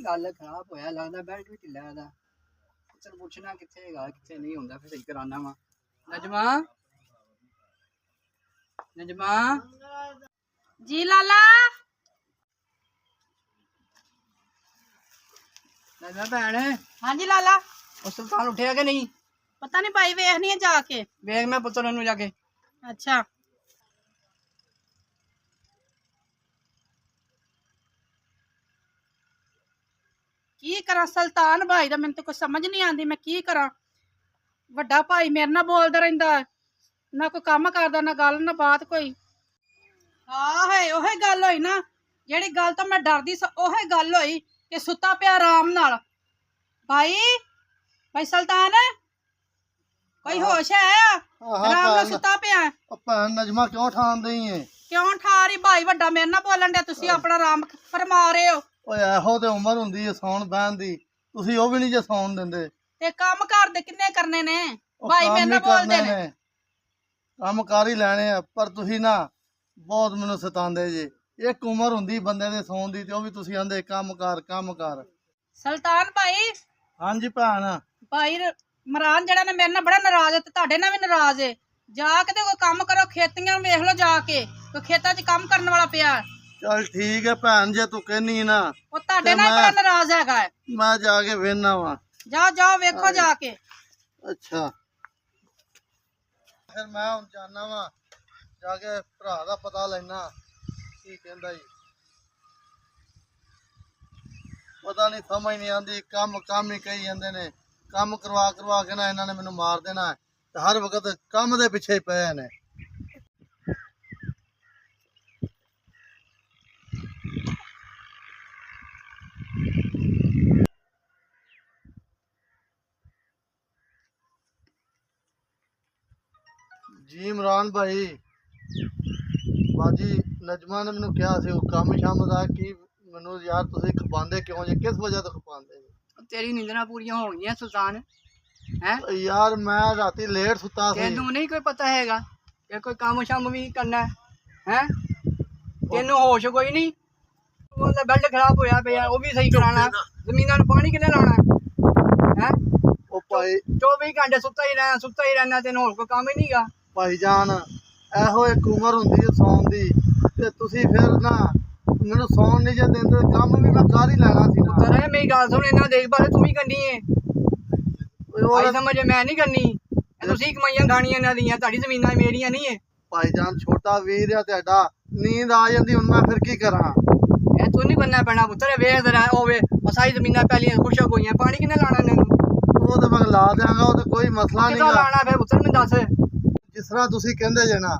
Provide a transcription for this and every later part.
गल खराब होया लगदा बेल्ट भी ढिल्ला दा चल पुछना कित्थे हैगा कित्थे नहीं हुंदा फिर सही कराना वा नजमा नजमा जी लाला नजमा भैन हाँ जी लाला ਉਹ ਸੁਲਤਾਨ ਉੱਠਿਆ ਕਿ ਨਹੀਂ पता नहीं भाई वेखनी है जाके ਵੇਖ ਮੈਂ ਪੁੱਤਰ ਨੂੰ ਜਾ ਕੇ अच्छा की करा सुल्तान भाई दा मैनू तो कुछ समझ नहीं आती मैं की करा वड्डा भाई मेरे नाल बोलदा रहिंदा ना कोई काम करदा ना गल ना बात कोई हाँ है ओहे गल होई ना जेड़ी गल तो मैं डरदी स ओहे गल होई कि सुता पिया आराम नाल भाई भाई सुल्तान कोई होश है आराम नाल सुता पिया भैन नजमा क्यों ठान रही है क्यों ठा रही भाई वड्डा मेरे नाल बोलन दे तुसी अपना आराम फरमा रहे हो ਓਏ ਇਹੋ ਤੇ ਉਮਰ ਹੁੰਦੀ ਹੈ ਸੌਣ ਬਹਿਣ ਦੀ ਤੁਸੀਂ ਉਹ ਵੀ ਨਹੀਂ ਜੇ ਸੌਣ ਦਿੰਦੇ ते काम घर दे किन्ने करने ने ਉਹ भाई ਕੰਮ मेरे ਹੀ नाल बोलदे ਕਰਨੇ ने ਨੇ ਕੰਮ ਕਰ ਹੀ ਲੈਣੇ ਆ ਪਰ ਤੁਸੀਂ ਨਾ ਬਹੁਤ ਮੈਨੂੰ ਸਤਾਉਂਦੇ ਜੇ ਇੱਕ ਉਮਰ ਹੁੰਦੀ ਬੰਦੇ ਦੇ ਸੌਣ ਦੀ ਤੇ ਉਹ ਵੀ ਤੁਸੀਂ ਆਂਦੇ ਕੰਮ ਕਰ सुल्तान भाई ਹਾਂਜੀ ਭੈਣ भाई मरान जड़ा ने मेरे नाल बड़ा नाराज है ते तुहाडे नाल भी नाराज है जाके ते कोई काम करो खेतियां वेख लो जाके कोई खेतां 'च काम करने वाला पिया चल ठीक है भैन जे तू कहनी ना ਉਹ ਤੁਹਾਡੇ ਨਾਲ ਬੜਾ ਨਾਰਾਜ਼ ਹੈਗਾ ਹੈ मैं जाके वेखना वा ਜਾਓ ਜਾਓ ਵੇਖੋ ਜਾ ਕੇ अच्छा फिर मैं हुण जाना वा जाके भरा दा पता लेना की कहंदा जी पता नहीं समझ नहीं आती काम ही कही जाते ने काम करवा के ना इन्होंने मैनू मार देना है ते हर वक्त काम दे पिछे पे ने जी इमरान भाई बाजी नजमा ने मैनू कहा सी काम शाम का की मैनू यार तुसीं खपांदे क्यों जे किस वजह तो खपांदे जी तेरी नींदरां पूरियां हो गईयां सुल्तान हैं यार मैं राती लेट सुता सी तेनू नहीं कोई पता हैगा कि कोई काम शाम भी करना है हैं तेनू होश कोई नहीं ਉਹਦਾ ਬੈਲਟ ਖਰਾਬ ਹੋਇਆ ਪਿਆ ਉਹ ਵੀ ਸਹੀ ਕਰਾਣਾ ਜ਼ਮੀਨਾਂ ਨੂੰ ਪਾਣੀ ਕਿੰਨੇ ਲਾਉਣਾ ਹੈ ओ भाई 24 ਘੰਟੇ ਸੁੱਤਾ ਹੀ ਰਹਿਣਾ ਤੈਨੂੰ ਹੋਰ ਕੋਈ ਕੰਮ ਹੀ ਨਹੀਂਗਾ भाईजान ਇਹੋ ਇੱਕ ਉਮਰ ਹੁੰਦੀ ਹੈ ਸੌਣ ਦੀ ਤੇ ਤੁਸੀਂ ਫਿਰ ਨਾ ਮੈਨੂੰ ਸੌਣ ਨਹੀਂ ਜੇ ਦਿੰਦੇ ਕੰਮ ਵੀ ਮੈਂ ਕਰ ਹੀ ਲੈਣਾ ਸੀ ਨਾ ਤੇਰੇ ਮੇਰੀ ਗੱਲ ਸੁਣ ਇਹਨਾਂ ਦੇਖਭਾਲ ਤੂੰ ਹੀ ਕਰਨੀ ਏ ਆਈ ਸਮਝ ਮੈਂ ਨਹੀਂ ਕਰਨੀ ਇਹ ਤੁਸੀਂ ਕਮਾਈਆਂ ਖਾਣੀਆਂ ਇਹਨਾਂ ਦੀਆਂ ਤੁਹਾਡੀ ਜ਼ਮੀਨਾਂ ਮੇਰੀਆਂ ਨਹੀਂ ਏ ਭਾਈਜਾਨ ਛੋਟਾ ਵੀਰ ਆ ਤੁਹਾਡਾ ਨੀਂਦ ਆ ਜਾਂਦੀ ਹੁਣ ਮੈਂ ਫਿਰ ਕੀ ਕਰਾਂ ਇਹ ਤੂੰ ਨਹੀਂ ਬੰਨਾ ਪੈਣਾ ਪੁੱਤਰ ਵੇਖ ਜ਼ਰਾ ਹੋਵੇ ਮਸਾਈ ਜ਼ਮੀਨਾਂ ਪਹਿਲੀਆਂ ਖੁਸ਼ਕ ਹੋਈਆਂ ਪਾਣੀ ਕਿੰਨੇ ਲਾਣਾ ਇਹਨਾਂ ਨੂੰ ਉਹ ਤੇ ਮੈਂ ਲਾ ਦਿਆਂਗਾ ਉਹ ਤੇ ਕੋਈ ਮਸਲਾ ਕਿੱਦਾਂ ਨਹੀਂ ਲਾਣਾ ਫਿਰ ਪੁੱਤਰ ਮੈਨੂੰ ਦੱਸ ਜਿਸ ਤਰ੍ਹਾਂ ਤੁਸੀਂ ਕਹਿੰਦੇ ਜੇ ਨਾ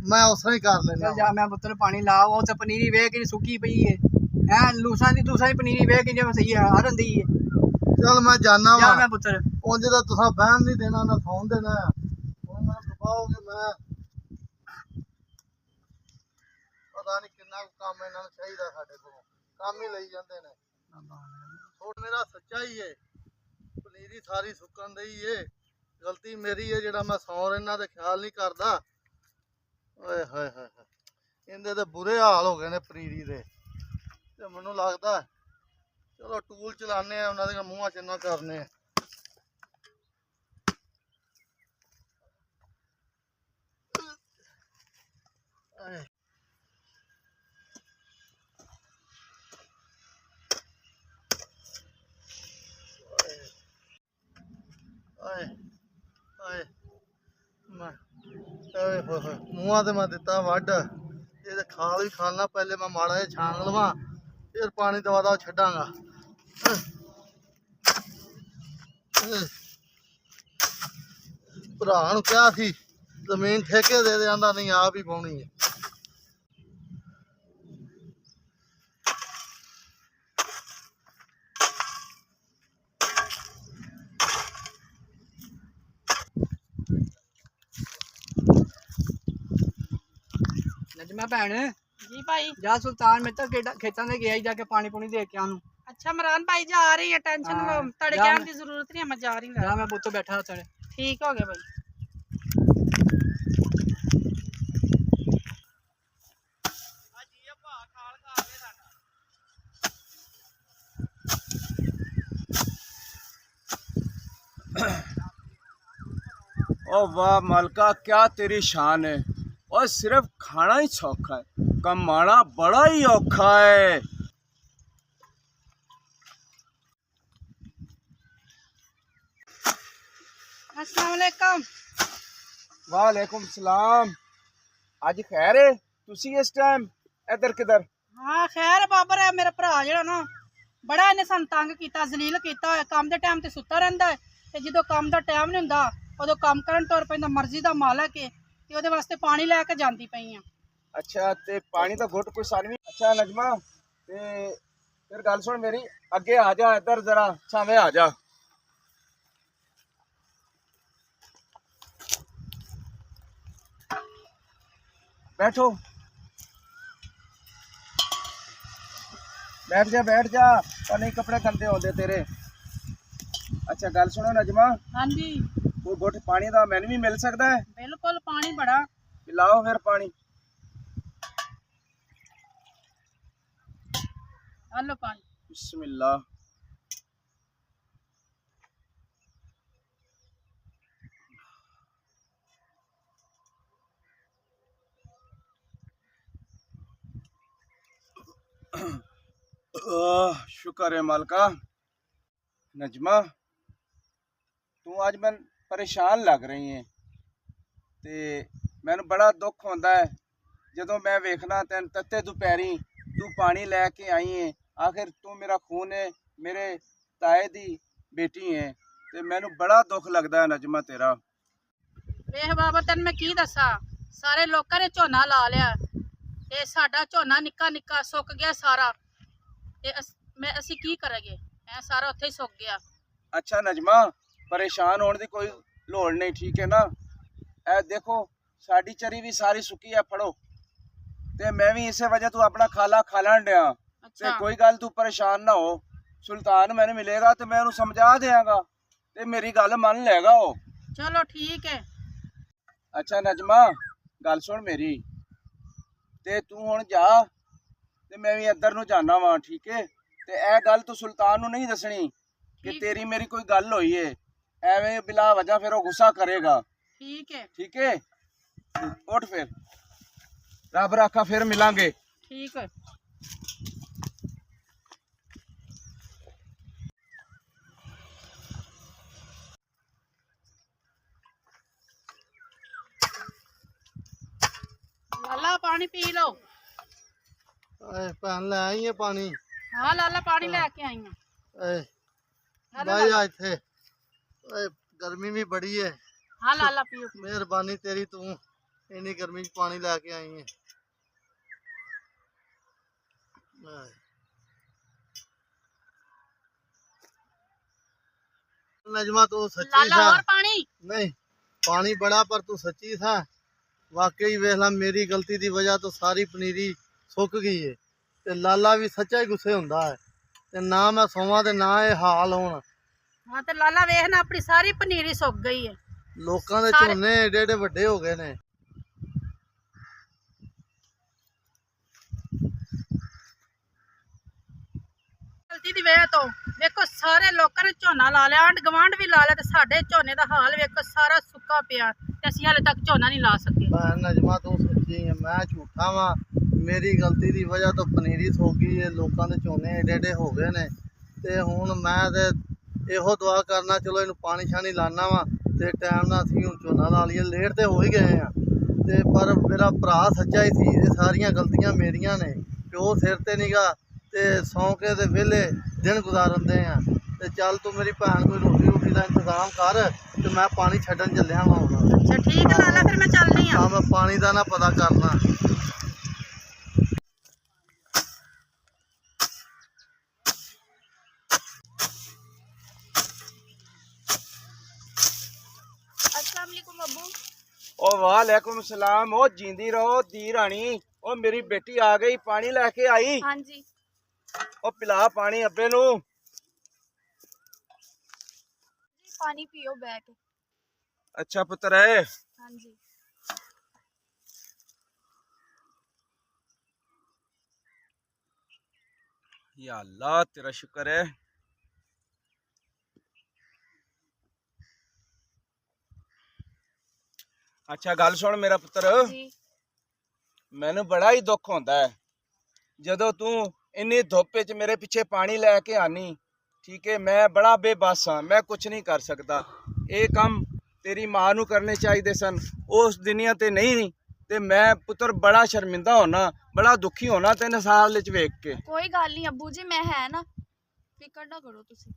ਮੈਂ ਉਸ ਤਰ੍ਹਾਂ ਹੀ ਕਰ ਲੈਣਾ ਚੱਲ ਜਾ ਮੈਂ ਪੁੱਤਰ ਪਾਣੀ ਲਾ ਉਹ ਤੇ ਪਨੀਰੀ ਵੇਖ ਕੇ ਸੁੱਕੀ ਪਈ ਏ ਹੈ ਲੂਸਾਂ ਦੀ ਪਨੀਰੀ ਵੇਖ ਕੇ ਜਿਵੇਂ ਸਹੀ ਆ ਰੰਦੀ ਏ ਚਲ ਮੈਂ ਜਾਣਾ ਜਾ ਵਾ ਮੈਂ ਪੁੱਤਰ ਉਂਝ ਤਾਂ ਤੁਸੀਂ ਬਹਿਣ ਨਹੀਂ ਦੇਣਾ ਨਾ ਸੌਣ ਦੇਣਾ ਹੁਣ ਮੈਂ ਦਬਾਓਗੇ ਮੈਂ ਪਤਾ ਨਹੀਂ ਕਿੰਨਾ ਕੁ ਕੰਮ ਇਹਨਾਂ ਨੂੰ ਚਾਹੀਦਾ ਸਾਡੇ ਕੋਲ ਕੰਮ ਹੀ ਲਈ ਜਾਂਦੇ ਨੇ ਛੋਟ ਮੇਰਾ ਸੱਚਾ ਹੀ ਏ ਪਨੀਰੀ ਸਾਰੀ ਸੁੱਕਣ ਦਈ ਏ ਗਲਤੀ ਮੇਰੀ ਏ ਜਿਹੜਾ ਮੈਂ ਸੌਂ ਰਹਿਣਾ ਤੇ ਖਿਆਲ ਨਹੀਂ ਕਰਦਾ ਓਏ ਹੋਏ ਹੋਏ ਇਹਦੇ ਤੇ ਬੁਰੇ ਹਾਲ ਹੋ ਗਏ ਨੇ ਪਨੀਰੀ ਦੇ ਤੇ ਮੈਨੂੰ ਲੱਗਦਾ ਚਲੋ ਟੂਲ ਚਲਾਣੇ ਆ ਉਹਨਾਂ ਦੇ ਮੂੰਹਾਂ ਚ ਨਾ ਕਰਨੇ ਆਏ ਆਏ ਮੈਂ ਓਏ ਹੋਏ ਹੋਏ ਮੂੰਹਾਂ ਤੇ ਮੈਂ ਦਿੱਤਾ ਵੱਢ ਇਹਦੇ ਖਾਲ ਵੀ ਖਾਣਾ ਪਹਿਲੇ ਮੈਂ ਮਾੜਾ ਜਿਹਾ ਛਾਣ ਲਵਾਂ ਫਿਰ ਪਾਣੀ ਦਵਾ ਛੱਡਾਂਗਾ ਭਰਾ ਨੂੰ ਕਿਹਾ ਸੀ ਜ਼ਮੀਨ ਠੇਕੇ ਦੇ ਦੇ ਆਂਦਾ ਨਹੀਂ ਆਪ ਹੀ ਪਾਉਣੀ ਹੈ ਨਜਮਾ ਭੈਣ जी भाई ਜਾ ਸੁਲਤਾਨ ਮੈਂ ਤਾਂ ਖੇਤਾਂ ਦੇ ਗਿਆ ਹੀ ਜਾ ਕੇ ਪਾਣੀ ਪੂਣੀ ਦੇ ਕੇ ਆਨੂੰ अच्छा मरान भाई जा रही है टेंशन हाँ, तड़े जा कहने मैं- की जरूरत नहीं है मैं जा रही हूँ ਜਾ ਮੈਂ ਪੁੱਤ ਬੈਠਾ ਤੇਰੇ ठीक हो गया भाई ओ वाह मालका, क्या तेरी शान है। और सिर्फ खाना ही सौखा है, कमाना बड़ा ही औखा है। अस्सलाम वालेकुम। वालेकुम सलाम। आज खैर है, तुसी इस टाइम इधर किधर? ਹਾਂ ਖੈਰ ਬਾਬਰ ਹੈ ਮੇਰਾ ਭਰਾ ਜਿਹੜਾ ਨਾ ਬੜਾ ਇਹਨੇ ਸਾਨੂੰ ਤੰਗ ਕੀਤਾ ਜ਼ਲੀਲ ਕੀਤਾ ਹੋਇਆ। ਕੰਮ ਦੇ ਟਾਈਮ ਤੇ ਸੁੱਤਾ ਰਹਿੰਦਾ ਹੈ ਤੇ ਜਦੋਂ ਕੰਮ ਦਾ ਟਾਈਮ ਨਹੀਂ ਹੁੰਦਾ ਉਦੋਂ ਕੰਮ ਕਰਨ ਤੁਰ ਪੈਂਦਾ। ਮਰਜ਼ੀ ਦਾ ਮਾਲਕ ਹੈ ਤੇ ਉਹਦੇ ਵਾਸਤੇ ਪਾਣੀ ਲੈ ਕੇ ਜਾਂਦੀ ਪਈ ਆ। अच्छा ते पानी का घुट कोई सानवी। अच्छा नजमा, ते फिर गल सुन मेरी, अगे आ जा इधर जरा, छावे आ जा। बैठो, बैठ जा और नहीं कपड़े गंदे होंदे तेरे। अच्छा गल सुनो नजमा, ਹਾਂਜੀ कोई घुट पानी का मैनू भी मिल सकता है? ਬਿਲਕੁਲ ਪਾਣੀ ਬੜਾ। पिलाओ फिर पानी। ਆ ਲਓ ਪਾਣੀ। बिस्मिल्लाह। शुक्र है मालका। नजमा, तू आज मैं परेशान लग रही है ते मैनू बड़ा दुख होंदा है जदों मैं वेखना तेन तत्ते दोपहरी तू पानी लैके आई है। आखिर तू मेरा खून है, मेरे ताए दी बेटी है, ते मैनू बड़ा दुख लगदा है नजमा तेरा। ਵੇਖ ਬਾਬਾ ਤੈਨੂੰ ਮੈਂ ਕੀ ਦੱਸਾਂ, ਸਾਰੇ ਲੋਕਾਂ ਨੇ ਝੋਨਾ ਲਾ ਲਿਆ ਤੇ ਸਾਡਾ ਝੋਨਾ ਨਿੱਕਾ ਨਿੱਕਾ ਸੁੱਕ ਗਿਆ ਸਾਰਾ ਤੇ ਅਸੀਂ ਕੀ ਕਰਾਂਗੇ। ਐ ਸਾਰਾ ਉੱਥੇ ਹੀ ਸੁੱਕ ਗਿਆ। अच्छा नजमा, परेशान होने की कोई लोड़ नहीं, ठीक है ना। ए देखो साड़ी चरी भी सारी सुकी है, फड़ो। ते मैं भी इसे वजह तू अपना खाला खालन डया ते ਅੱਛਾ कोई गल तू परेशान ना हो। सुल्तान मैंने मिलेगा तो मैं उन्हें समझा देंगा ते मेरी गल मान लेगा वो। ਚਲੋ ਠੀਕ ਹੈ। अच्छा नजमा, गल सुन मेरी, ते तू हुण जा ते मैं भी इधर नु जाना वा, ठीक है। ते ए गल तू सुल्तान नु नहीं दसनी कि ठीक। तेरी मेरी कोई गल होई है, एवें बिला वजह फिर वो गुस्सा करेगा, ਠੀਕ ਹੈ ठीक है। उठ फिर, रब राखा फिर मिलांगे। ਠੀਕ ਹੈ। ਲਾਲਾ ਪਾਣੀ ਪੀ ਲਓ। ਓਏ ਭੈਣ ਲੈ ਆਈ ਹੈ ਪਾਣੀ। ਹਾਂ ਲਾਲਾ ਪਾਣੀ ਲੈ ਕੇ ਆਈ ਹਾਂ। ਓਏ ਹਾਂ ਬਾਈ ਆ ਇੱਥੇ। ਓਏ ਗਰਮੀ ਵੀ ਬੜੀ ਹੈ। ਹਾਂ ਲਾਲਾ ਪੀਓ। ਮਿਹਰਬਾਨੀ ਤੇਰੀ, ਤੂੰ ਇੰਨੀ ਗਰਮੀ 'ਚ ਪਾਣੀ ਲੈ ਕੇ ਆਈ ਹੈ। ਓਏ नजमा तू सच्ची ਲਾਲਾ था। ਹੋਰ ਪਾਣੀ। नहीं पानी बड़ा पर तू सच्ची था। वाकई वेखला मेरी गलती की वजह तो सारी पनीरी सुक गई है ते लाला भी सच्चा ही गुस्से हुंदा है ते ना मैं सोवां ते ना ये हाल होण। ਹਾਂ ਤੇ ਲਾਲਾ ਵੇਖ ਨਾ ਆਪਣੀ ਸਾਰੀ ਪਨੀਰੀ ਸੁੱਕ ਗਈ ਹੈ। लोकां दे सारे- झोने एडे एडे वड्डे हो गए ने। ਗਲਤੀ ਦੀ ਵਜ੍ਹਾ ਤੋਂ ਵੇਖੋ ਸਾਰੇ ਲੋਕਾਂ ਨੇ ਝੋਨਾ ਲਾ ਲਿਆ, ਆਂਢ ਗਵਾਂਢ ਵੀ ਲਾ ਲਿਆ ਤੇ ਸਾਡੇ ਝੋਨੇ ਦਾ ਹਾਲ ਵੇਖੋ ਸਾਰਾ ਸੁੱਕਾ ਪਿਆ ਤੇ ਅਸੀਂ ਹਾਲੇ ਤੱਕ ਝੋਨਾ ਨਹੀਂ ਲਾ ਸਕੇ। मैं नजमा तू सच्ची है, मैं झूठा वा। मेरी गलती की वजह तो पनीरी सुक गई है, लोकां दे झोने एडे एडे हो गए ने ते हुण मैं ते ਇਹੋ ਦੁਆ ਕਰਨਾ ਚਲੋ ਇਹਨੂੰ ਪਾਣੀ ਛਾਣੀ ਲਾਣਾ ਵਾ ਤੇ ਟਾਈਮ ਨਾਲ ਅਸੀਂ ਹੁਣ ਝੋਨਾ ਲਾ ਲਈਏ। ਲੇਟ ਤੇ ਹੋ ਹੀ ਗਏ ਆ ਤੇ ਪਰ ਮੇਰਾ ਭਰਾ ਸੱਚਾ ਹੀ ਸੀ। ਇਹ ਸਾਰੀਆਂ ਗਲਤੀਆਂ ਮੇਰੀਆਂ ਨੇ। ਪਿਓ ਸਿਰ ਤੇ ਨਿਗਾ ਤੇ ਸੌਂ ਕੇ ਤੇ ਵਿਹਲੇ ਦਿਨ ਗੁਜ਼ਾਰਦੇ ਆ। ਤੇ ਚੱਲ ਤੂੰ ਮੇਰੀ ਭੈਣ ਕੋਈ ਰੋਟੀ ਰੋਟੀ ਦਾ ਇੰਤਜ਼ਾਮ ਕਰ ਤੇ ਮੈਂ ਪਾਣੀ ਛੱਡਣ ਚੱਲਿਆ ਵਾ ਹੁਣ। ਅੱਛਾ ਠੀਕ ਹੈ ਲਾਲਾ, ਫਿਰ ਮੈਂ ਚੱਲਦੀ ਹਾਂ। ਹਾਂ ਮੈਂ ਪਾਣੀ ਦਾ ਨਾ ਪਤਾ ਕਰਨਾ। अस्सलाम वालेकुम अब्बू। ओ वालेकुम सलाम। ओ जींदी रहो दी रानी। ओ मेरी बेटी आ गई, पानी लेके आई। हाँ जी। ओ पिला पानी अब्बे नू। पानी पियो बैठ के। अच्छा पुत्र है। हाँ जी। या अल्लाह तेरा शुक्र है। ਅੱਛਾ ਗੱਲ ਸੁਣ ਮੇਰਾ ਪੁੱਤਰ, ਜੀ ਮੈਨੂੰ ਬੜਾ ਹੀ ਦੁੱਖ ਹੁੰਦਾ ਹੈ ਜਦੋਂ ਤੂੰ ਇੰਨੀ ਧੁੱਪ ਵਿੱਚ ਮੇਰੇ ਪਿੱਛੇ ਪਾਣੀ ਲੈ ਕੇ ਆਨੀ। ਠੀਕ ਹੈ, ਮੈਂ ਬੜਾ ਬੇਬਸ ਹਾਂ, ਮੈਂ ਕੁਝ ਨਹੀਂ ਕਰ ਸਕਦਾ। ਇਹ ਕੰਮ ਤੇਰੀ ਮਾਂ ਨੂੰ ਕਰਨੇ ਚਾਹੀਦੇ ਸਨ, ਉਸ ਦੁਨੀਆ ਤੇ ਨਹੀਂ। ਤੇ ਮੈਂ ਪੁੱਤਰ ਬੜਾ ਸ਼ਰਮਿੰਦਾ ਹੋਣਾ, ਬੜਾ ਦੁਖੀ ਹੋਣਾ 3 ਸਾਲ ਵਿੱਚ ਵੇਖ ਕੇ। ਕੋਈ ਗੱਲ ਨਹੀਂ ਅੱਬੂ ਜੀ, ਮੈਂ ਹੈ ਨਾ, ਫਿਕਰ ਨਾ ਕਰੋ ਤੁਸੀਂ।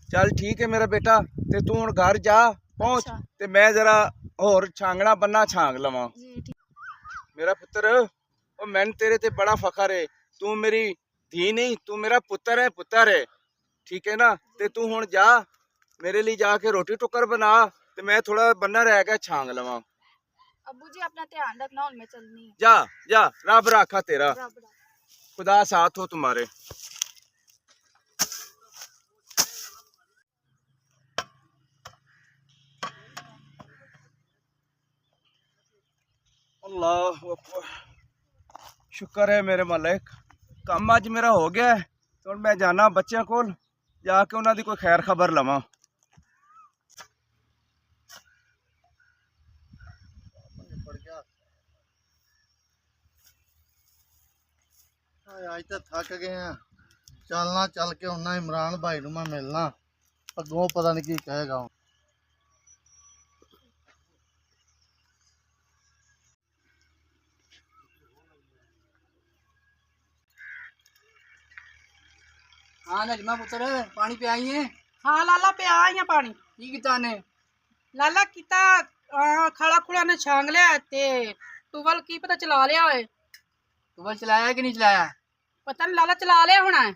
ਚੱਲ ਠੀਕ ਹੈ ਮੇਰਾ ਬੇਟਾ, ਤੇ ਤੂੰ ਹੁਣ ਘਰ ਜਾ ਪਹੁੰਚ, ਅੱਛਾ। ਤੇ ਮੈਂ ਜਰਾ ਹੋਰ ਛਾਂਗਣਾ ਬੰਨਾ ਛਾਂਗ ਲਵਾਂ। ਜੀ ਠੀਕ। ਮੇਰਾ ਪੁੱਤਰ, ਉਹ ਮੈਨੂੰ ਤੇਰੇ ਤੇ ਬੜਾ ਫਖਰ ਹੈ। ਤੂੰ ਮੇਰੀ ਧੀ ਨਹੀਂ, ਤੂੰ ਮੇਰਾ ਪੁੱਤਰ ਹੈ, ਪੁੱਤਰ ਹੈ। ਠੀਕ ਹੈ ਨਾ? ਤੇ ਤੂੰ ਹੁਣ ਜਾ ਮੇਰੇ ਲਈ ਜਾ ਕੇ ਰੋਟੀ ਟੁੱਕਰ ਬਣਾ, ਤੇ ਮੈਂ ਥੋੜਾ ਬੰਨਾ ਰਹਿ ਗਿਆ ਛਾਂਗ ਲਵਾਂ। ਅੱਬੂ ਜੀ अपना ध्यान रखना, ਹੁਣ ਮੈਂ ਚੱਲਨੀ ਹੈ। जा जा, रब राखा तेरा, ਰੱਬ ਦਾ। खुदा साथ हो तुम्हारे। अल्लाह अकबर, शुक्र है मेरे मालिक, काम अज मेरा हो गया है। तो मैं जाना बच्चों को जाके उन्होंने कोई खैर खबर लवां। ਅੱਜ ਤਾਂ ਥੱਕ ਗਏ ਆ, ਚੱਲਣਾ ਚੱਲ ਕੇ ਉਹਨਾਂ ਇਮਰਾਨ ਭਾਈ ਨੂੰ ਮੈਂ ਮਿਲਣਾ, ਅੱਗੋਂ ਪਤਾ ਨਹੀਂ ਕੀ ਕਹੇਗਾ। ਹਾਂ ਨਜਮਾ ਪੁੱਤਰ, ਪਾਣੀ ਪਿਆਈ ਹੈ? ਹਾਂ ਲਾਲਾ ਪਿਆ ਆਈਆਂ ਪਾਣੀ। ਕੀ ਕੀਤਾ ਨੇ? ਲਾਲਾ ਕੀਤਾ ਖਾਲਾ ਖੁਲਾ ਨੇ ਛਾਂਗ ਲਿਆ ਤੇ ਟੂਵਲ ਕੀ ਪਤਾ ਚਲਾ ਲਿਆ ਓਏ। ਟੂਬਲ ਚਲਾਇਆ ਕਿ ਨਹੀਂ ਚਲਾਇਆ? ਪਤਾ ਨਹੀਂ ਲਾਲਾ ਚਲਾ ਲਿਆ ਹੋਣਾ ਹੈ।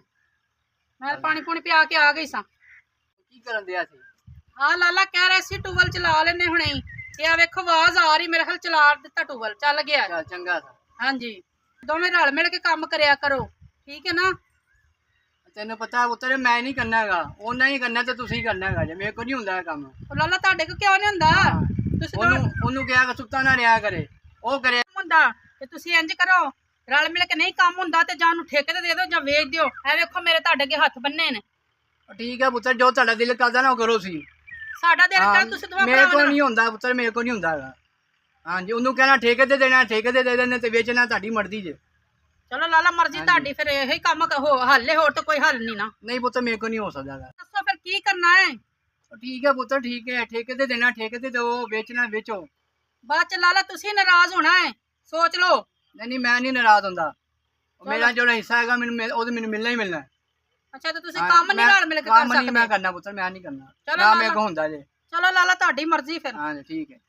ਮੈਂ ਪਾਣੀ ਪੂਣੀ ਪਿਆ ਕੇ ਆ ਗਈ ਸਾਂ। ਕੀ ਕਰਨ ਦਿਆ ਸੀ? ਹਾਂ ਲਾਲਾ ਕਹਿ ਰਹੇ ਸੀ ਟੂਵਲ ਚਲਾ ਲੈਨੇ ਹੁਣੇ ਹੀ। ਤੇ ਆ ਵੇਖੋ ਆਵਾਜ਼ ਆ ਰਹੀ, ਮੇਰੇ ਖਿਆਲ ਚਲਾ ਦਿੱਤਾ ਟੂਵਲ, ਚੱਲ ਗਿਆ। ਚੱਲ ਚੰਗਾ ਸਾ। ਹਾਂਜੀ, ਦੋਵੇਂ ਰਲ ਮਿਲ ਕੇ ਕੰਮ ਕਰਿਆ ਕਰੋ, ਠੀਕ ਹੈ ਨਾ? ਤੈਨੂੰ ਪਤਾ ਪੁੱਤਰ, ਮੈਂ ਨਹੀਂ ਕਰਨਾ ਹੈਗਾ, ਉਹਨਾਂ ਹੀ ਕਰਨਾ ਤੇ ਤੁਸੀਂ ਕਰਨਾ ਹੈਗਾ ਜੇ, ਮੇਰੇ ਕੋਲ ਨਹੀਂ ਹੁੰਦਾ ਇਹ ਕੰਮ। ਉਹ ਲਾਲਾ ਤੁਹਾਡੇ ਕੋ ਕਿਉਂ ਨਹੀਂ ਹੁੰਦਾ? ਤੁਸੀਂ ਉਹਨੂੰ ਕਿਹਾ ਕਿ ਸੁੱਤਾ ਨਾ ਰਿਹਾ ਕਰੇ, ਉਹ ਕਰੇ। ਕੰਮ ਹੁੰਦਾ ਤੇ ਤੁਸੀਂ ਇੰਜ ਕਰੋ, ਰਲ ਮਿਲ ਕੇ ਨਹੀਂ ਕੰਮ ਹੁੰਦਾ ਤੇ ਜਾਂ ਨੂੰ ਠੇਕੇ ਤੇ ਦੇ ਦਿਓ ਜਾਂ ਵੇਚ ਦਿਓ। ਐ ਵੇਖੋ ਮੇਰੇ ਤੁਹਾਡੇ ਅੱਗੇ ਹੱਥ ਬੰਨੇ ਨੇ। ਠੀਕ ਹੈ ਪੁੱਤਰ, ਜੋ ਤੁਹਾਡਾ ਦਿਲ ਕਰਦਾ ਨਾ ਉਹ ਕਰੋ ਸੀ। ਸਾਡਾ ਦਿਲ ਕਰ ਤੁਸੀਂ ਦੋਵਾਂ ਮੇਰੇ ਕੋਲ ਭਰਾਵਾਂ ਨਹੀਂ ਹੁੰਦਾ ਪੁੱਤਰ, ਮੇਰੇ ਕੋਲ ਨਹੀਂ ਹੁੰਦਾ ਹੈਗਾ। ਹਾਂਜੀ, ਉਹਨੂੰ ਕਹਿਣਾ ਠੇਕੇ ਤੇ ਦੇਣਾ, ਠੇਕੇ ਤੇ ਦੇ ਦੇਣੇ, ਤੇ ਵੇਚਣਾ ਤੁਹਾਡੀ ਮਰਜ਼ੀ ਜੇ। ਚਲੋ ਲਾਲਾ ਮਰਜ਼ੀ ਤੁਹਾਡੀ, ਫਿਰ ਇਹੀ ਕੰਮ ਹੱਲੇ, ਹੋਰ ਤਾਂ ਕੋਈ ਹੱਲ ਨਹੀਂ ਨਾ। ਨਹੀਂ ਪੁੱਤਰ, ਮੇਰੇ ਕੋਲ ਨਹੀਂ ਹੋ ਸਕਦਾ ਹੈਗਾ। ਦੱਸੋ ਫਿਰ ਕੀ ਕਰਨਾ ਹੈ? ਠੀਕ ਹੈ ਪੁੱਤਰ, ਠੀਕ ਹੈ, ਠੇਕੇ ਤੇ ਦੇਣਾ ਠੇਕੇ ਤੇ ਦਿਓ, ਵੇਚਣਾ ਵੇਚੋ। ਬਾਅਦ ਚ ਲਾਲਾ ਤੁਸੀਂ ਨਾਰਾਜ਼ ਹੋਣਾ ਹੈ, ਸੋਚ ਲਓ। ਨਹੀਂ ਮੈਂ ਨਹੀਂ ਨਾਰਾਜ਼ ਹੁੰਦਾ, ਮੇਰਾ ਜਿਹੜਾ ਹਿੱਸਾ ਹੈਗਾ ਮੈਨੂੰ ਉਹ ਮੈਨੂੰ ਮਿਲਣਾ ਹੀ ਮਿਲਣਾ। ਅੱਛਾ ਤੇ ਤੁਸੀਂ ਕੰਮ ਨਹੀਂ ਰਲ ਮਿਲ ਕੇ ਕਰ ਕੰਮ ਨਹੀਂ ਮੈਂ ਸਕਦੇ? ਕਰਨਾ ਪੁੱਤਰ, ਮੈਂ ਨਹੀਂ ਕਰਨਾ, ਚਲੋ ਨਾ ਮੇਰੇ ਕੋਲ ਹੁੰਦਾ ਜੇ। ਚਲੋ ਲਾਲਾ ਤੁਹਾਡੀ ਮਰਜ਼ੀ ਫਿਰ। ਹਾਂਜੀ ਠੀਕ ਹੈ।